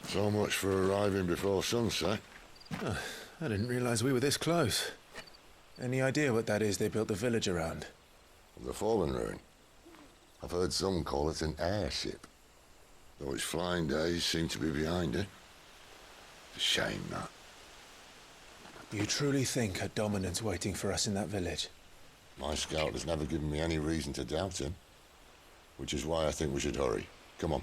So much for arriving before sunset. Oh, I didn't realize we were this close. Any idea what that is they built the village around? The fallen ruin. I've heard some call it an airship. Though its flying days seem to be behind it. It's a shame, that. You truly think a dominant's waiting for us in that village? My scout has never given me any reason to doubt him. Which is why I think we should hurry. Come on.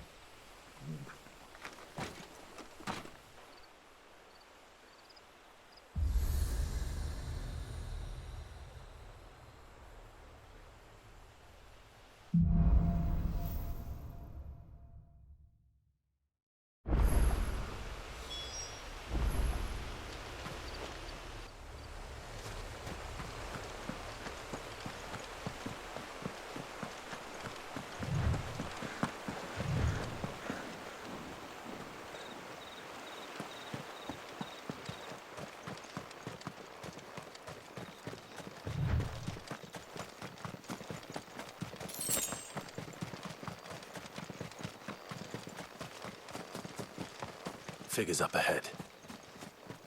Figures up ahead.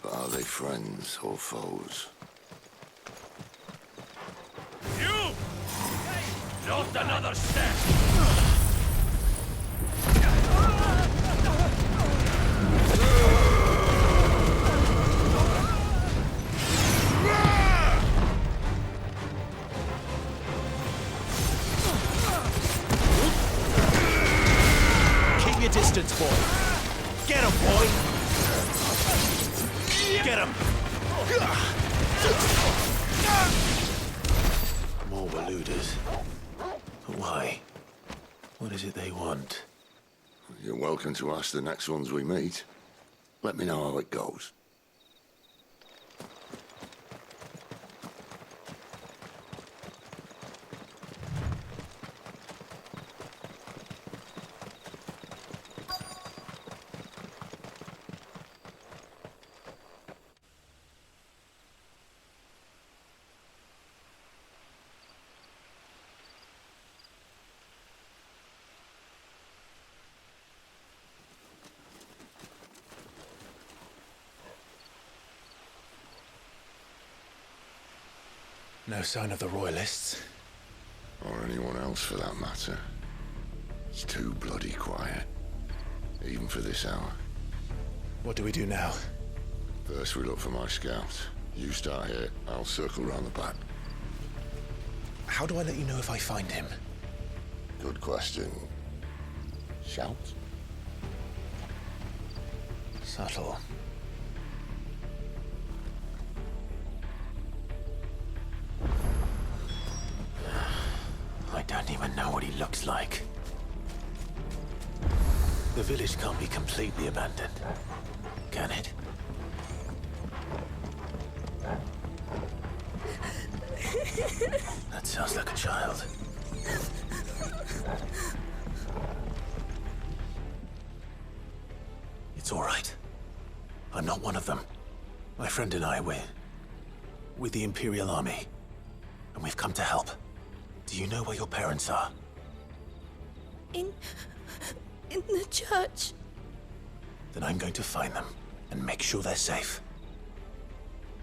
But are they friends or foes? You! Not another step! Keep your distance, boy. Get him, boy! Get him! More Waluders. But why? What is it they want? You're welcome to ask the next ones we meet. Let me know how it goes. No sign of the Royalists. Or anyone else for that matter. It's too bloody quiet. Even for this hour. What do we do now? First we look for my scout. You start here, I'll circle round the back. How do I let you know if I find him? Good question. Shout? Subtle. I don't even know what he looks like. The village can't be completely abandoned, can it? That sounds like a child. It's all right. I'm not one of them. My friend and I, we're with the Imperial Army, and we've come to help. Do you know where your parents are? In the church. Then I'm going to find them and make sure they're safe.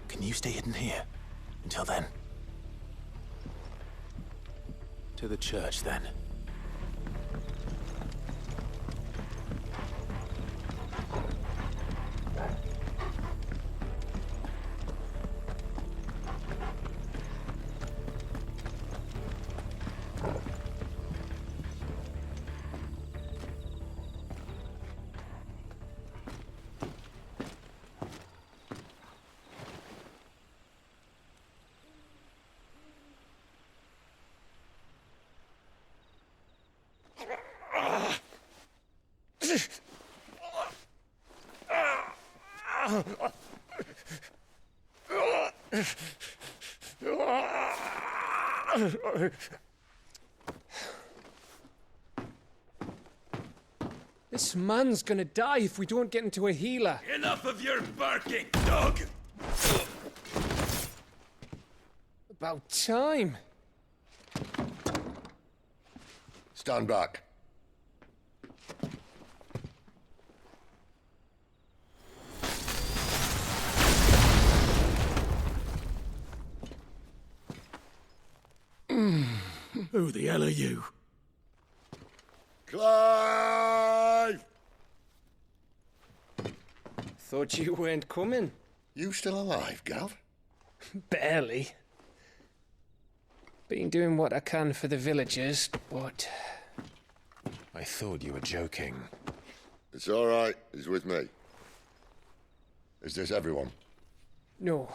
Can you stay hidden here until then? To the church, then. This man's gonna die if we don't get into a healer. Enough of your barking, dog! About time. Stand back. Who the hell are you? Clive! Thought you weren't coming. You still alive, Gav? Barely. Been doing what I can for the villagers, but... I thought you were joking. It's all right. He's with me. Is this everyone? No,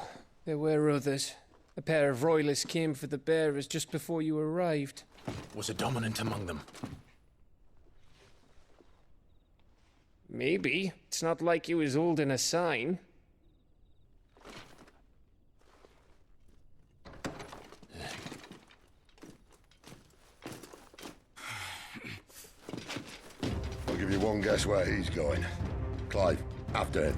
there were others. A pair of royalists came for the bearers just before you arrived. Was a dominant among them? Maybe. It's not like he was holding a sign. I'll give you one guess where he's going. Clive, after him.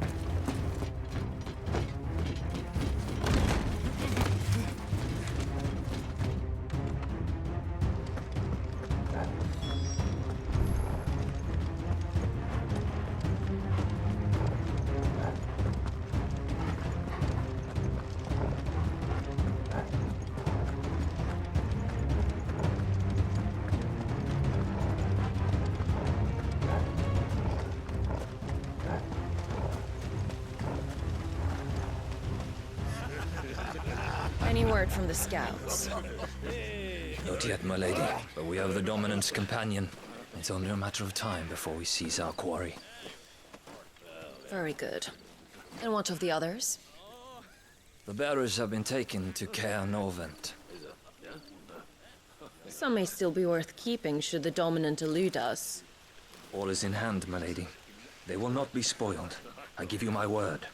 Any word from the scouts? Not yet, my lady, but we have the dominant's companion. It's only a matter of time before we seize our quarry. Very good. And what of the others? The bearers have been taken to Caer Novent. Some may still be worth keeping should the dominant elude us. All is in hand, my lady. They will not be spoiled. I give you my word.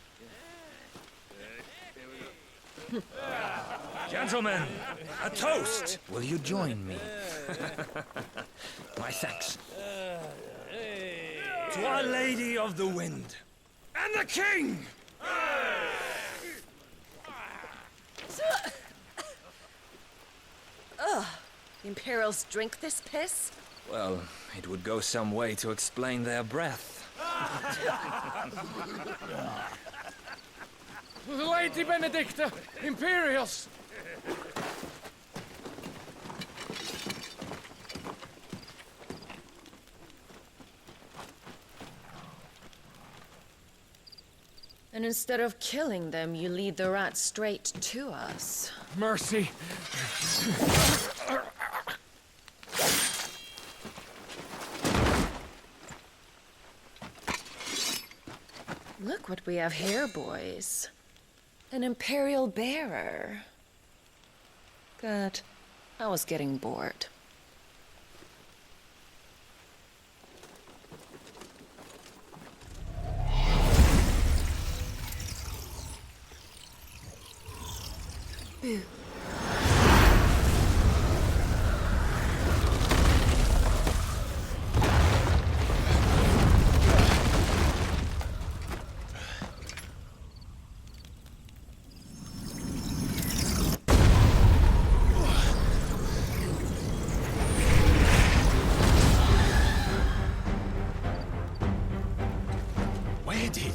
Gentlemen, a toast! Will you join me? My thanks. To Our Lady of the Wind. And the King! The Imperials drink this piss? Well, it would go some way to explain their breath. Lady Benedicta! Imperials! And instead of killing them, you lead the rats straight to us. Mercy! Look what we have here, boys. An Imperial bearer. Good. I was getting bored. Boo. Where did...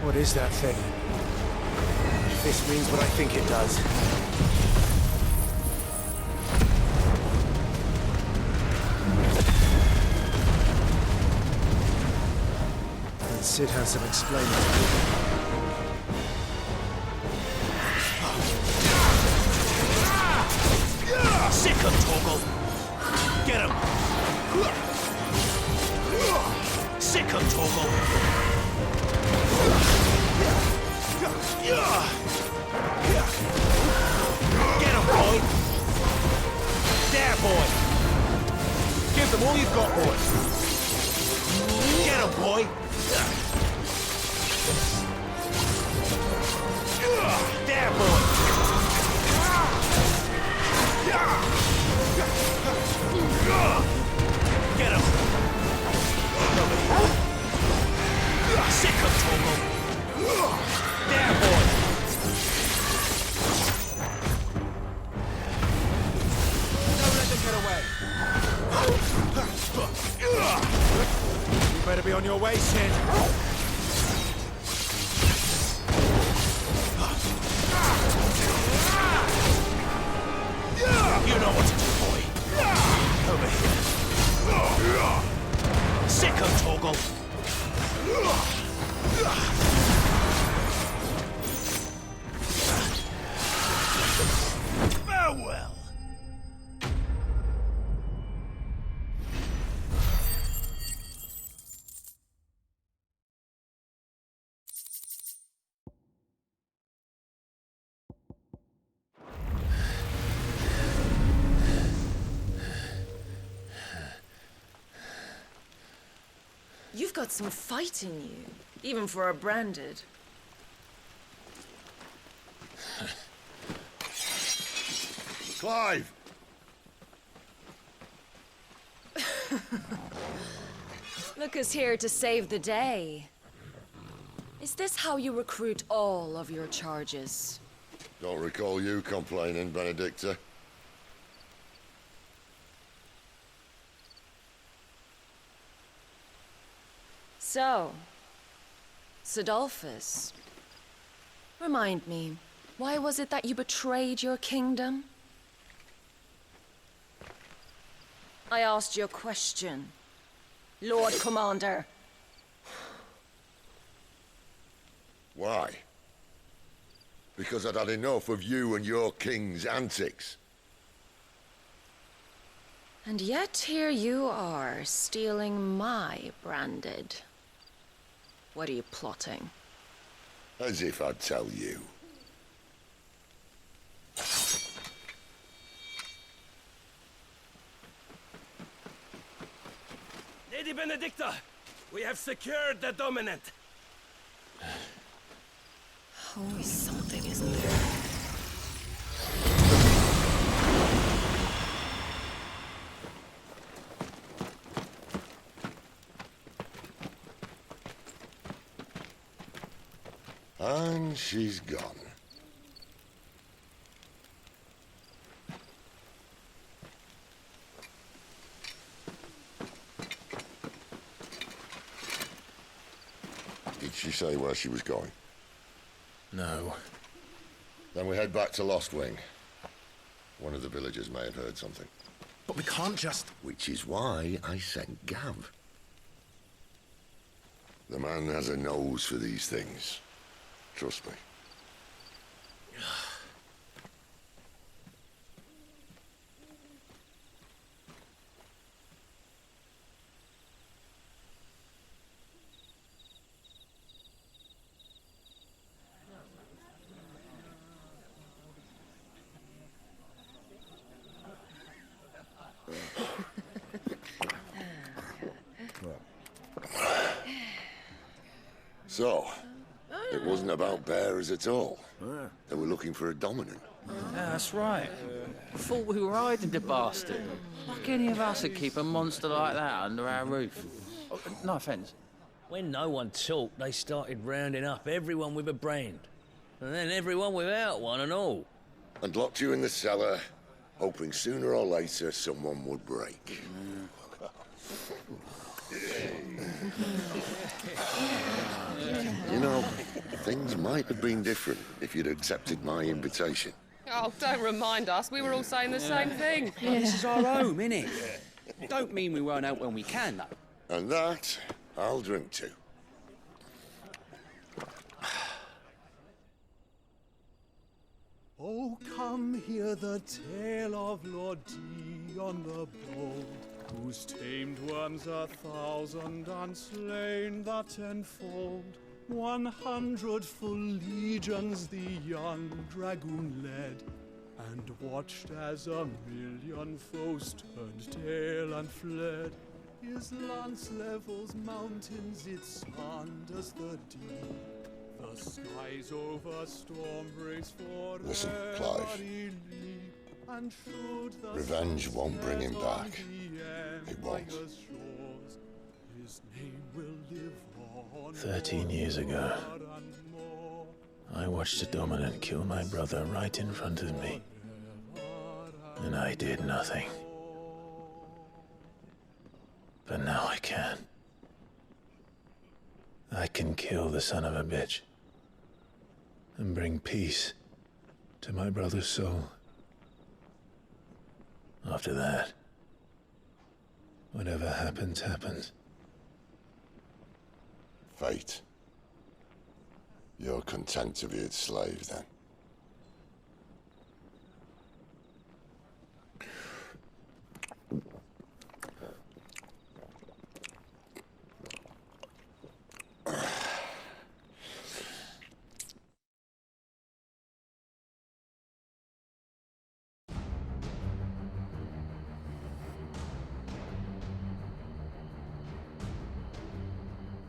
What is that thing? If this means what I think it does. And Sid has some explaining to do. Sick him, Torgal! Get him! Sick him, Torgal! Get him, boy! There, boy! Give them all you've got, boy! Get him, boy! There, boy! Get him! Sick him, Torgal! There, boy! Don't let them get away! better be on your way, Sid. You know what to do, boy. Over here. Sicko Toggle. Farewell. You've got some fight in you, even for a branded. Clive! Look who's here to save the day. Is this how you recruit all of your charges? Don't recall you complaining, Benedicta. So, Sidolphus, remind me, why was it that you betrayed your kingdom? I asked you a question, Lord Commander. Why? Because I'd had enough of you and your king's antics. And yet here you are, stealing my branded. What are you plotting? As if I'd tell you. Lady Benedicta, we have secured the dominant. Always something, isn't there? And she's gone. Did she say where she was going? No. Then we head back to Lost Wing. One of the villagers may have heard something. But we can't just... Which is why I sent Gav. The man has a nose for these things. Trust me. So, it wasn't about bearers at all. They were looking for a dominant. Yeah, that's right. Thought we were hiding the bastard. Like any of us would keep a monster like that under our roof. Oh, no offence. When no one talked, they started rounding up everyone with a brand. And then everyone without one and all. And locked you in the cellar, hoping sooner or later someone would break. You know, things might have been different if you'd accepted my invitation. Oh, don't remind us. We were all saying the same thing. This is our home, innit? Don't mean we won't out when we can, though. And that, I'll drink to. Oh, come hear the tale of Lord Dion the Bold, whose tamed worms 1,000 and slain the tenfold. 100 full legions the young dragoon led, and watched as 1,000,000 foes turned tail and fled. His lance levels mountains, it sanders the deep. The skies over storm breaks for Listen, Clive. and should the Revenge won't bring him back. It won't. His name will live on 13 years ago, I watched a dominant kill my brother right in front of me. And I did nothing. But now I can. I can kill the son of a bitch and bring peace to my brother's soul. After that, whatever happens, happens. Fate. You're content to be its slave, then?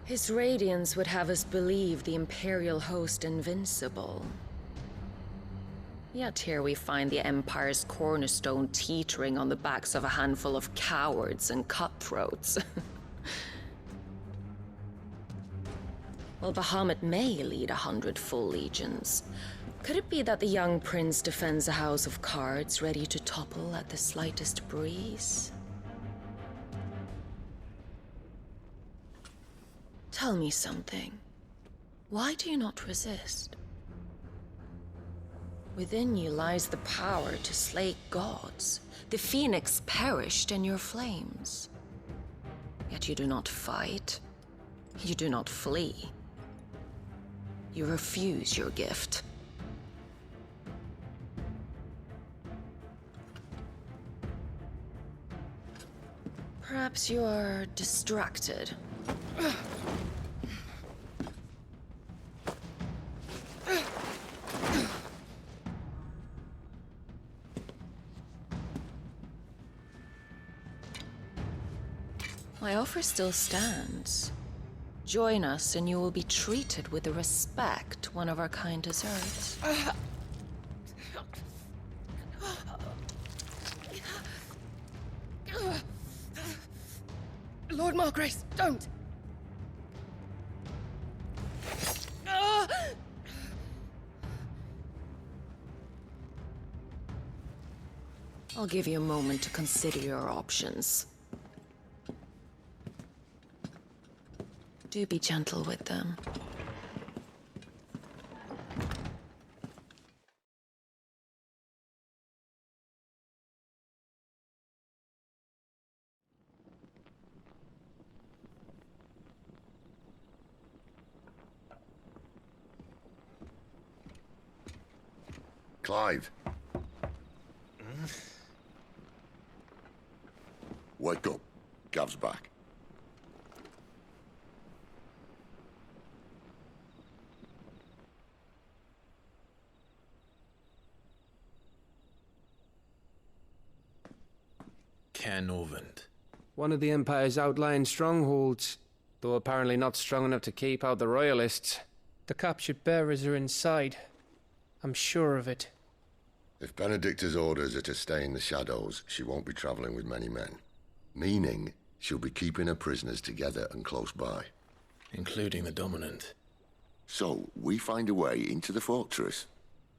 His radiance would have us believe the Imperial host invincible. Yet here we find the Empire's cornerstone teetering on the backs of a handful of cowards and cutthroats. Well, Bahamut may lead 100 full legions. Could it be that the young prince defends a house of cards ready to topple at the slightest breeze? Tell me something. Why do you not resist? Within you lies the power to slay gods. The phoenix perished in your flames. Yet you do not fight. You do not flee. You refuse your gift. Perhaps you are distracted. My offer still stands. Join us and you will be treated with the respect one of our kind deserves. Lord Margrace, don't! I'll give you a moment to consider your options. Do be gentle with them. Clive. Wake up. Gav's back. Canovant. One of the Empire's outlying strongholds, though apparently not strong enough to keep out the Royalists. The captured bearers are inside. I'm sure of it. If Benedicta's orders are to stay in the shadows, she won't be traveling with many men. Meaning, she'll be keeping her prisoners together and close by. Including the Dominant. So, we find a way into the fortress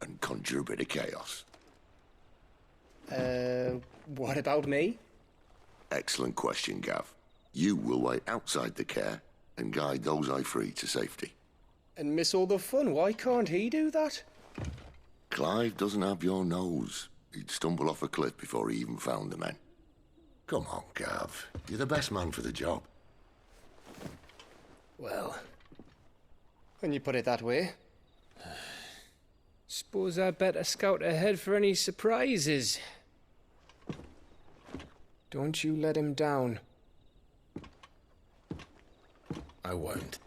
and conjure a bit of chaos. What about me? Excellent question, Gav. You will wait outside the care and guide those I free to safety. And miss all the fun. Why can't he do that? Clive doesn't have your nose. He'd stumble off a cliff before he even found the men. Come on, Gav. You're the best man for the job. Well, when you put it that way. Suppose I'd better scout ahead for any surprises. Don't you let him down. I won't.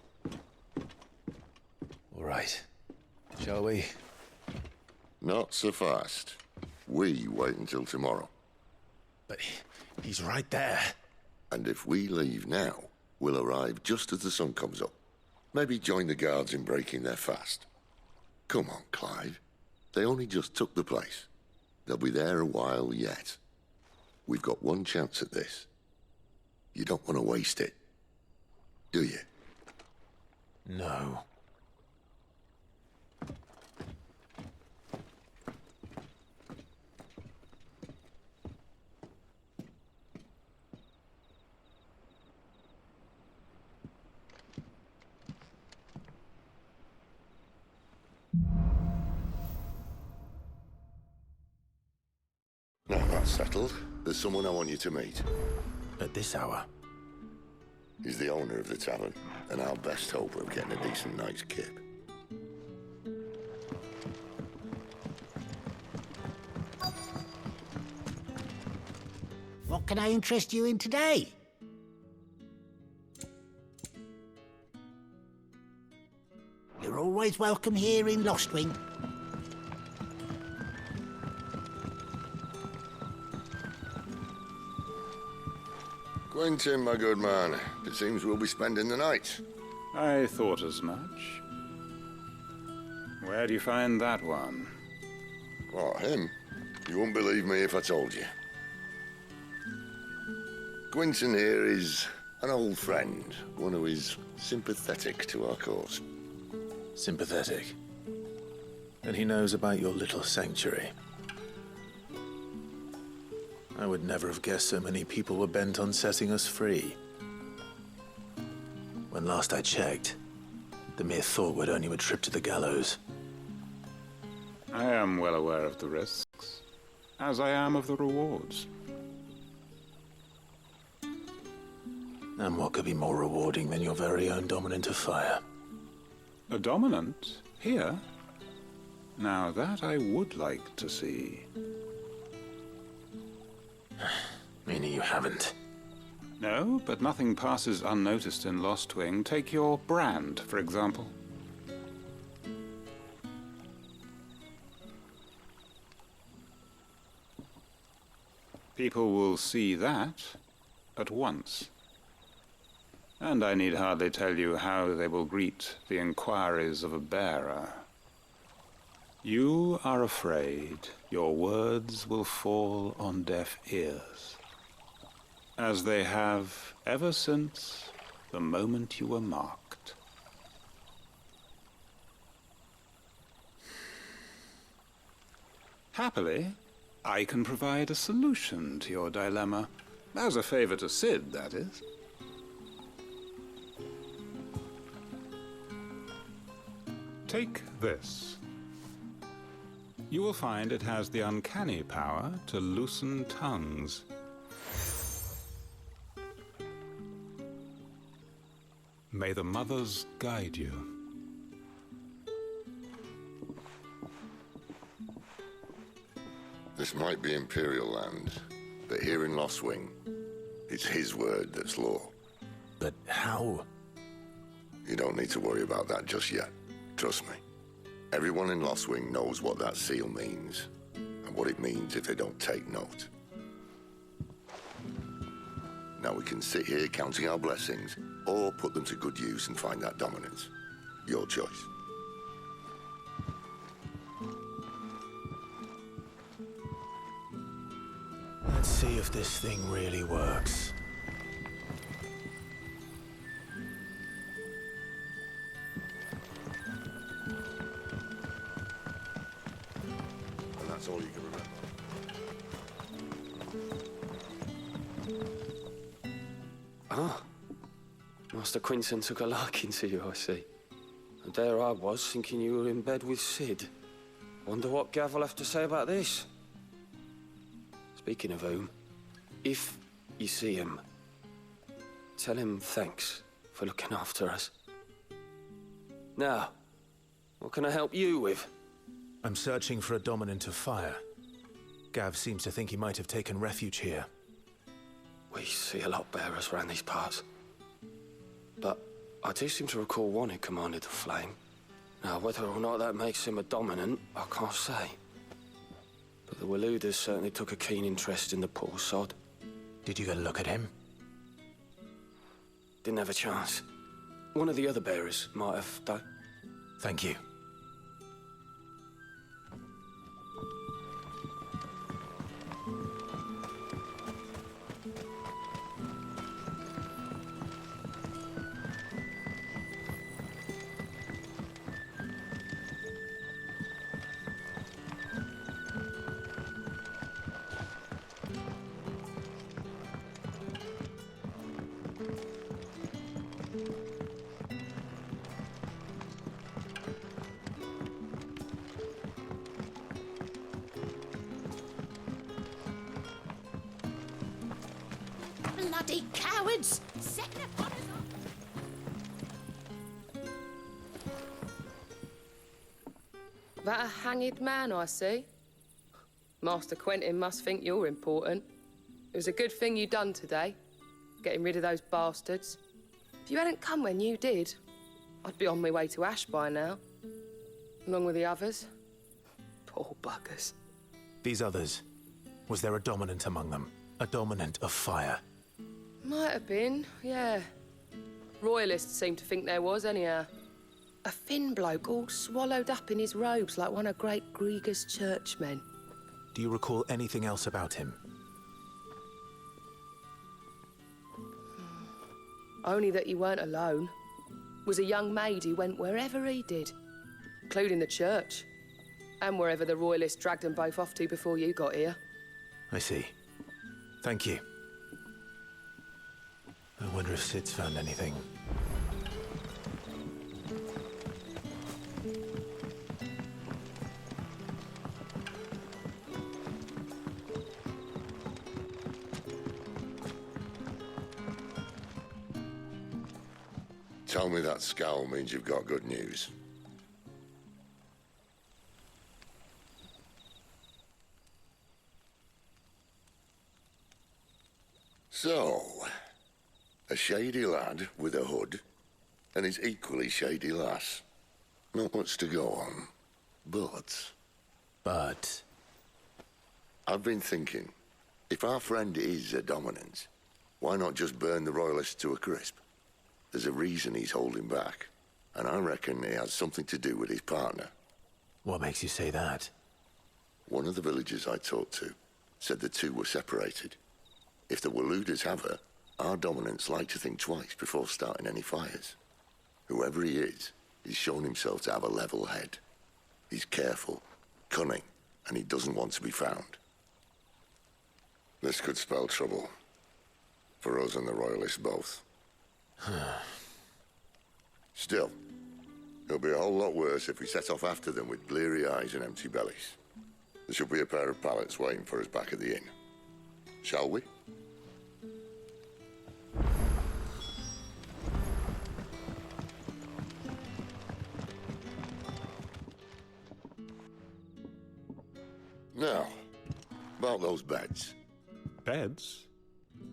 All right. Shall we? Not so fast. We wait until tomorrow. But he's right there. And if we leave now, we'll arrive just as the sun comes up. Maybe join the guards in breaking their fast. Come on, Clive. They only just took the place. They'll be there a while yet. We've got one chance at this. You don't want to waste it, do you? No. settled. There's someone I want you to meet. At this hour? He's the owner of the tavern, and our best hope of getting a decent night's kip. What can I interest you in today? You're always welcome here in Lostwing. Quentin, my good man, it seems we'll be spending the night. I thought as much. Where do you find that one? What, him? You wouldn't believe me if I told you. Quentin here is an old friend, one who is sympathetic to our cause. Sympathetic? And he knows about your little sanctuary. I would never have guessed so many people were bent on setting us free. When last I checked, the mere thought would earn you a trip to the gallows. I am well aware of the risks, as I am of the rewards. And what could be more rewarding than your very own dominant of fire? A dominant? Here? Now that I would like to see. Meaning you haven't? No, but nothing passes unnoticed in Lostwing. Take your brand, for example. People will see that at once. And I need hardly tell you how they will greet the inquiries of a bearer. You are afraid your words will fall on deaf ears, as they have ever since the moment you were marked. Happily, I can provide a solution to your dilemma, as a favor to Sid, that is. Take this. You will find it has the uncanny power to loosen tongues. May the mothers guide you. This might be Imperial land, but here in Lostwing, it's his word that's law. But how? You don't need to worry about that just yet. Trust me. Everyone in Lostwing knows what that seal means, and what it means if they don't take note. Now we can sit here counting our blessings, or put them to good use and find that dominance. Your choice. Let's see if this thing really works. That's all you can remember. Ah. Master Quinton took a liking to you, I see. And there I was, thinking you were in bed with Sid. Wonder what Gav will have to say about this. Speaking of whom, if you see him, tell him thanks for looking after us. Now, what can I help you with? I'm searching for a dominant of fire. Gav seems to think he might have taken refuge here. We see a lot bearers around these parts. But I do seem to recall one who commanded the flame. Now, whether or not that makes him a dominant, I can't say. But the Waluders certainly took a keen interest in the poor sod. Did you get a look at him? Didn't have a chance. One of the other bearers might have, though. Thank you. cowards! Setting upon us all. That a hanged man I see? Master Quentin must think you're important. It was a good thing you done today, getting rid of those bastards. If you hadn't come when you did, I'd be on my way to Ash by now, along with the others. Poor buggers. These others, was there a dominant among them? A dominant of fire? Might have been, yeah. Royalists seem to think there was, anyhow. A thin bloke all swallowed up in his robes like one of great Grieger's churchmen. Do you recall anything else about him? Only that he weren't alone. Was a young maid who went wherever he did, including the church, and wherever the Royalists dragged them both off to before you got here. I see. Thank you. I wonder if Sid's found anything. Tell me that scowl means you've got good news. So, a shady lad with a hood, and his equally shady lass. Not much to go on, but... But? I've been thinking, if our friend is a dominant, why not just burn the Royalists to a crisp? There's a reason he's holding back, and I reckon he has something to do with his partner. What makes you say that? One of the villagers I talked to said the two were separated. If the Waluders have her, our dominants like to think twice before starting any fires. Whoever he is, he's shown himself to have a level head. He's careful, cunning, and he doesn't want to be found. This could spell trouble. For us and the Royalists both. Still, it'll be a whole lot worse if we set off after them with bleary eyes and empty bellies. There should be a pair of pallets waiting for us back at the inn. Shall we? Now, about those beds. Beds?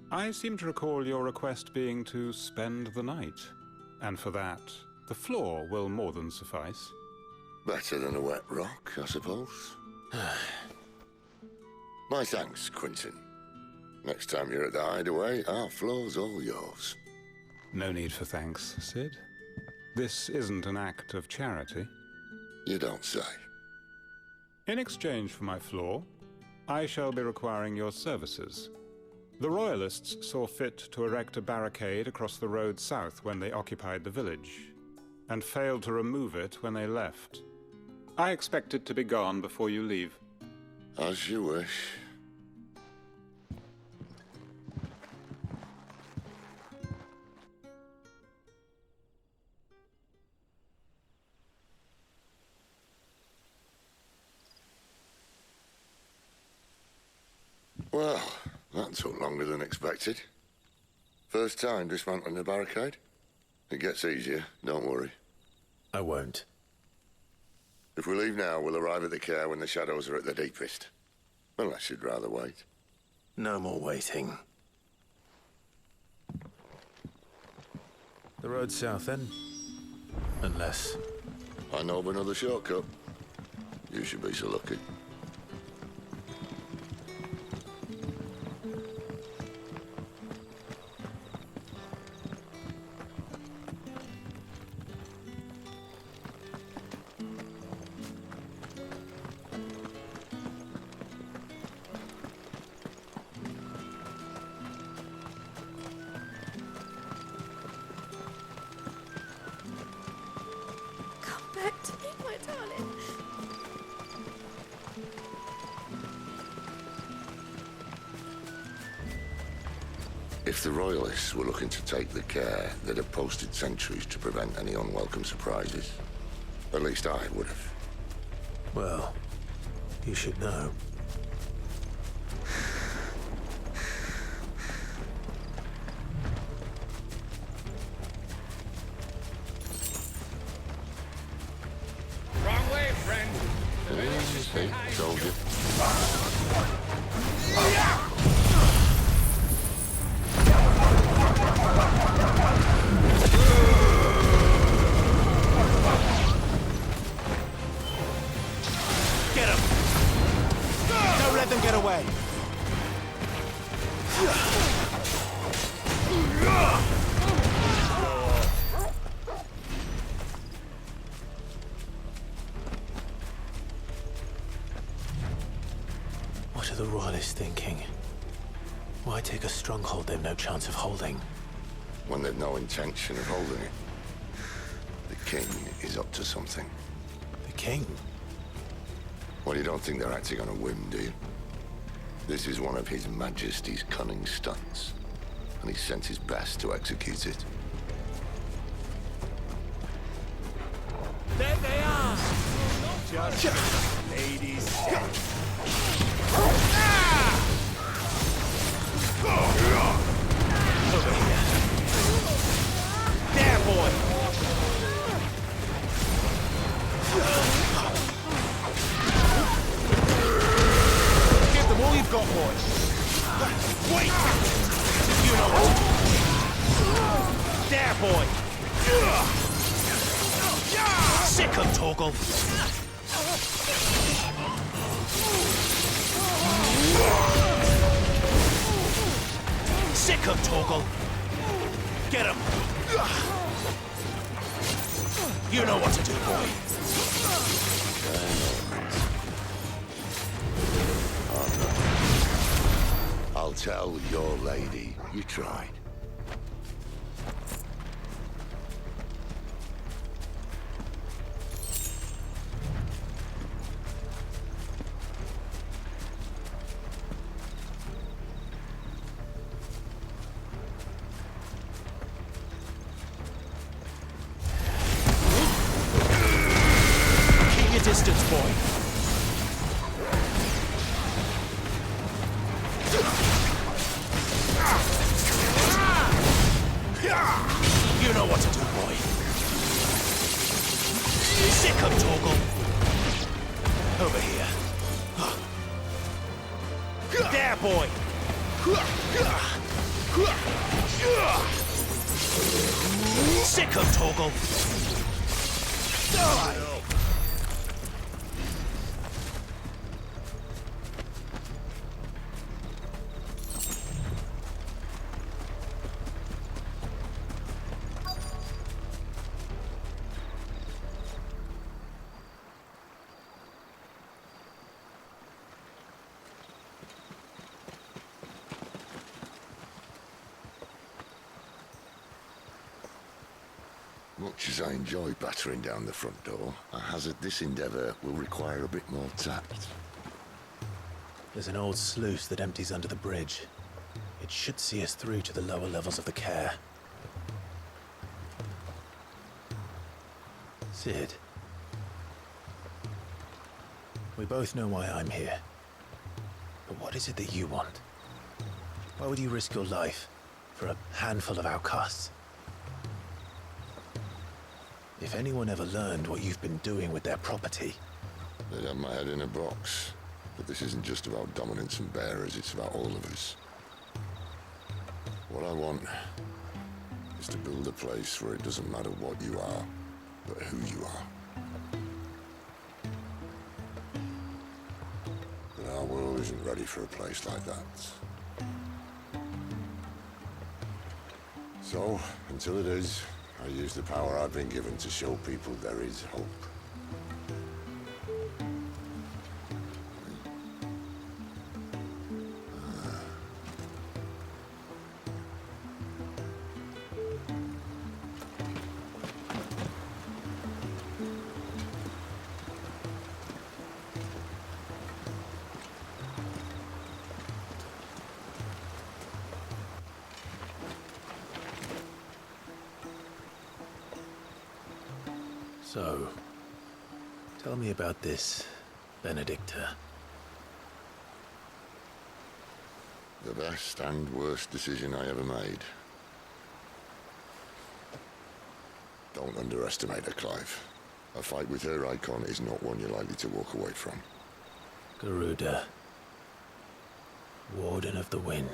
I seem to recall your request being to spend the night. And for that, the floor will more than suffice. Better than a wet rock, I suppose. My thanks, Quentin. Next time you're at the hideaway, our floor's all yours. No need for thanks, Sid. This isn't an act of charity. You don't say. In exchange for my floor, I shall be requiring your services. The Royalists saw fit to erect a barricade across the road south when they occupied the village, and failed to remove it when they left. I expect it to be gone before you leave. As you wish. Well, that took longer than expected. First time dismantling a barricade? It gets easier, don't worry. I won't. If we leave now, we'll arrive at the care when the shadows are at their deepest. Unless you'd rather wait. No more waiting. The road south, then? Unless... I know of another shortcut. You should be so lucky. Back to me, my darling. If the Royalists were looking to take the care, they'd have posted sentries to prevent any unwelcome surprises. At least I would have. Well, you should know. See, told you. Get him! Don't let them get away! What are the Royalists thinking? Why take a stronghold they've no chance of holding? When they've no intention of holding it. The king is up to something. The king? Well, you don't think they're acting on a whim, do you? This is one of His Majesty's cunning stunts, and he sent his best to execute it. There they are! Just ladies. Over here. There, boy! Give them all you've got, boy. Wait! You know what to do. There, boy! Sick 'em, Torgal! Sick 'em, Torgal! Get him! You know what to do, boy. I'll tell your lady you tried. Keep your distance, boy. You know what to do, boy. Sick of Torgal. Over here. There, boy. Sick of Torgal. Die. Much as I enjoy battering down the front door, I hazard this endeavour will require a bit more tact. There's an old sluice that empties under the bridge. It should see us through to the lower levels of the care. Sid. We both know why I'm here. But what is it that you want? Why would you risk your life for a handful of outcasts? If anyone ever learned what you've been doing with their property... They'd have my head in a box. But this isn't just about dominance and bearers, it's about all of us. What I want is to build a place where it doesn't matter what you are, but who you are. But our world isn't ready for a place like that. So, until it is, I use the power I've been given to show people there is hope. So, tell me about this, Benedicta. The best and worst decision I ever made. Don't underestimate her, Clive. A fight with her icon is not one you're likely to walk away from. Garuda, Warden of the Wind.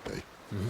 Hey? Hmm?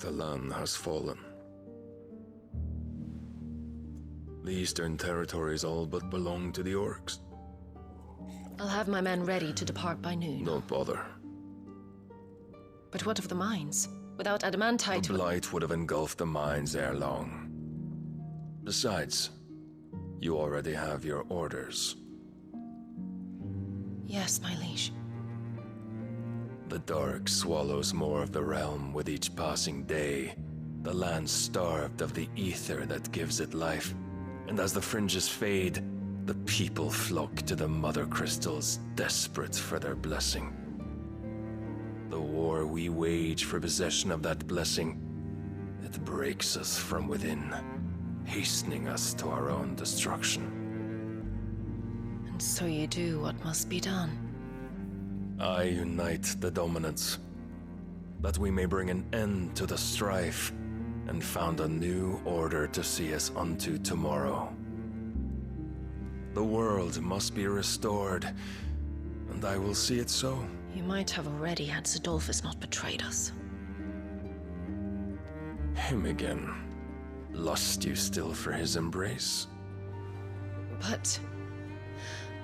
The land has fallen. The Eastern Territories all but belong to the orcs. I'll have my men ready to depart by noon. Don't bother. But what of the mines? Without adamantite... The blight would have engulfed the mines ere long. Besides, you already have your orders. Yes, my liege. The dark swallows more of the realm with each passing day. The land starved of the ether that gives it life. And as the fringes fade, the people flock to the mother crystals, desperate for their blessing. The war we wage for possession of that blessing, it breaks us from within, hastening us to our own destruction. And so you do what must be done. I unite the dominants, that we may bring an end to the strife and found a new order to see us unto tomorrow. The world must be restored, and I will see it so. You might have already had Zidolphus not betrayed us. Him again. Lust you still for his embrace? But...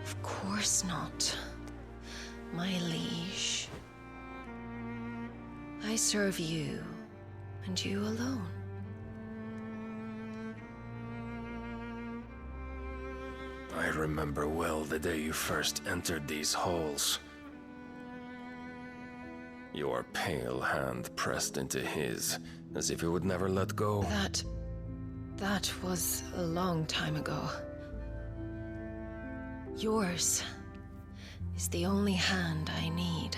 of course not. My liege. I serve you, and you alone. I remember well the day you first entered these halls. Your pale hand pressed into his, as if it would never let go. That was a long time ago. Yours is the only hand I need.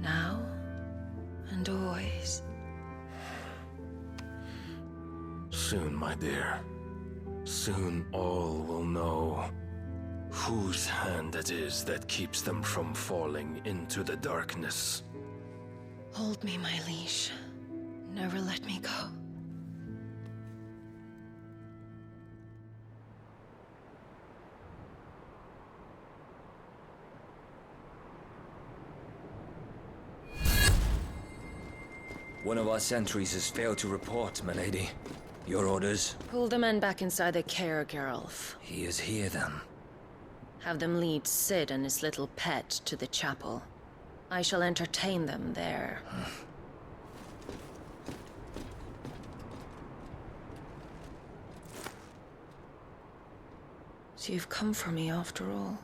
Now and always. Soon, my dear. Soon all will know whose hand it is that keeps them from falling into the darkness. Hold me, my liege. Never let me go. One of our sentries has failed to report, milady. Your orders? Pull the men back inside the care, Geralf. He is here, then. Have them lead Sid and his little pet to the chapel. I shall entertain them there. So you've come for me after all.